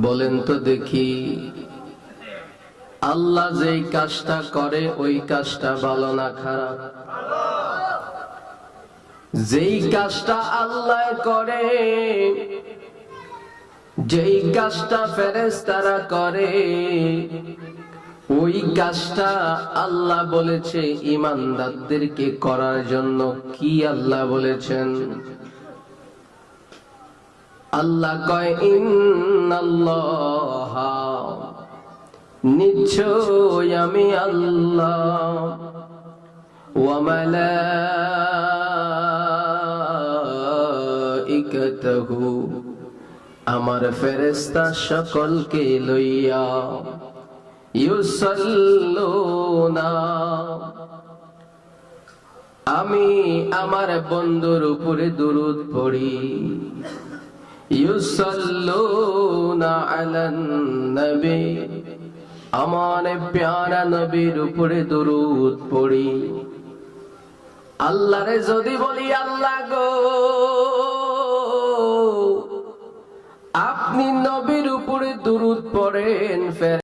বলেন তো দেখি, আল্লাহ যেই কাজটা করে ওই কাজটা ভালো না খারাপ? যেই কাজটা আল্লাহ করে, যেই কাজটা ফেরেশতারা করে, ওই কাজটা আল্লাহ বলেছে ঈমানদারদেরকে করার জন্য। কি আল্লাহ বলেছেন? আল্লাহ কয় ইন্নাল্লাহা, নিশ্চয় আমি আল্লাহ, ওয়া মালাইকাতুহু, আমার ফেরেশতা সকলকে লইয়া, ইউসাল্লুনা, আমি আমার বন্ধুর উপরে দুরূদ পড়ি। ইউসাল্লুনা আলান নবী, আমার প্যারা নবীর উপরে দুরূদ পড়ি। আল্লাহরে যদি বলি, আল্লাহ গো, আপনি নবীর উপরে দুরূদ পড়েন,